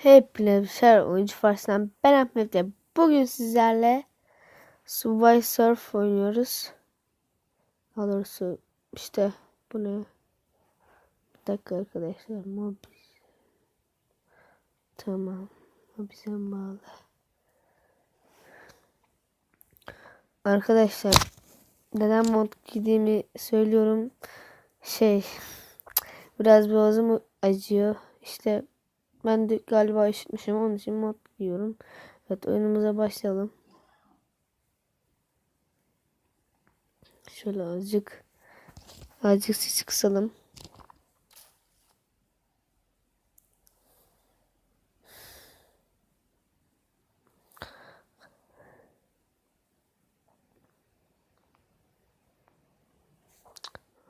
Hepinize oyuncu Fars'tan ben Ahmet ve bugün sizlerle Subway Surf oynuyoruz. Daha doğrusu işte bu ne? Bir dakika arkadaşlar. Tamam. Mobize bağlı. Arkadaşlar neden mod giydiğimi söylüyorum. Biraz boğazım acıyor. İşte ben de galiba üşütmüşüm, onun için mod giyiyorum. Evet, oyunumuza başlayalım. Şöyle azıcık sesi kısalım.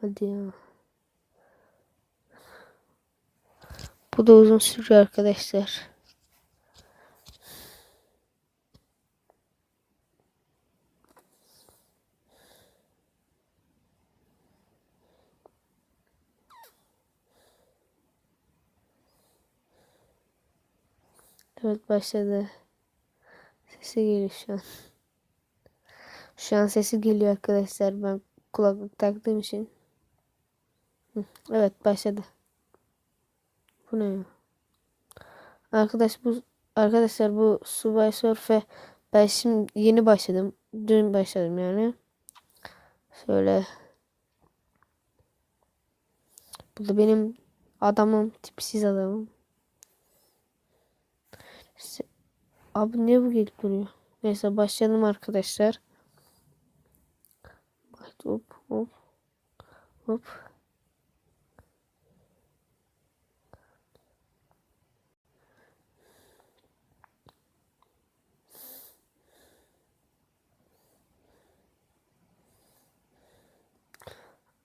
Hadi ya. Bu da uzun sürüyor arkadaşlar. Evet, başladı. Sesi geliyor şu an. Şu an sesi geliyor arkadaşlar. Ben kulaklık taktığım için. Evet, başladı. Bu ne ya? Arkadaşlar bu Subway Surf'e ben şimdi yeni başladım. Dün başladım yani. Şöyle. Bu da benim adamım. Tipsiz adamım. İşte, abi niye bu gelip duruyor? Neyse başlayalım arkadaşlar. Hop hop hop.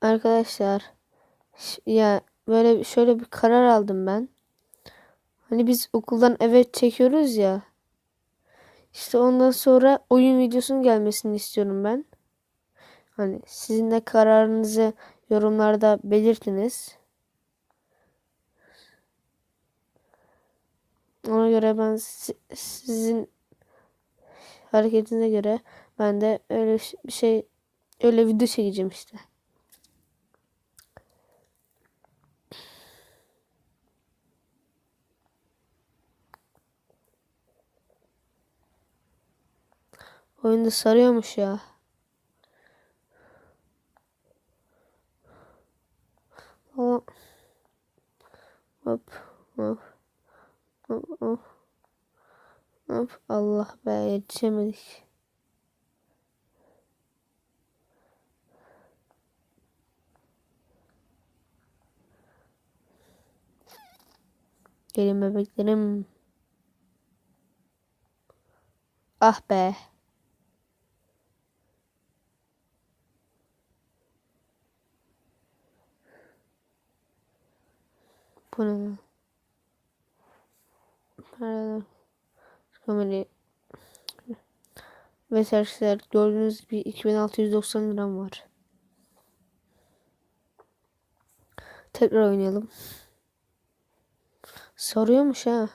Arkadaşlar ya böyle şöyle bir karar aldım ben. Hani biz okuldan eve çekiyoruz ya. İşte ondan sonra oyun videosunun gelmesini istiyorum ben. Hani sizin de kararınızı yorumlarda belirtiniz. Ona göre ben sizin hareketinize göre ben de öyle bir şey, öyle video çekeceğim işte. Oyunda sarıyormuş ya. Hop hop hop hop hop hop. Allah be, yetişemedik. Gelin bebeklerim. Ah be. Bu ne? Paralar. Kamerayı. Ve arkadaşlar gördüğünüz gibi 2690 liram var. Tekrar oynayalım. Sarıyormuş ha.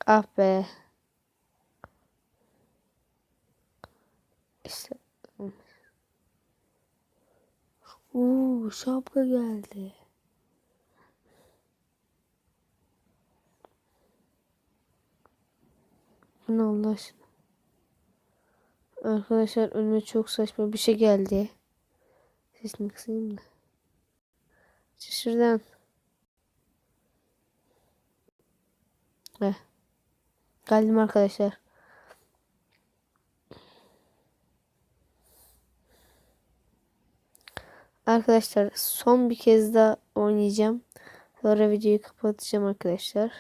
Ah be. İşte. Şapka geldi. Bu ne Allah aşkına. Arkadaşlar önüme çok saçma bir şey geldi. Sesini kısayım da. Şuradan. Heh. Geldim arkadaşlar. Arkadaşlar son bir kez daha oynayacağım. Sonra videoyu kapatacağım arkadaşlar.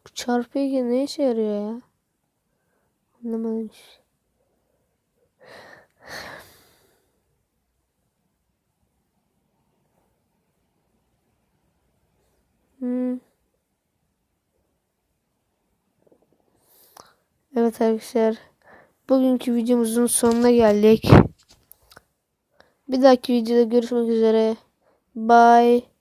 Bu çarpı iki ne işe yarıyor ya? Anlamadım. Evet arkadaşlar. Bugünkü videomuzun sonuna geldik. Bir dahaki videoda görüşmek üzere. Bye.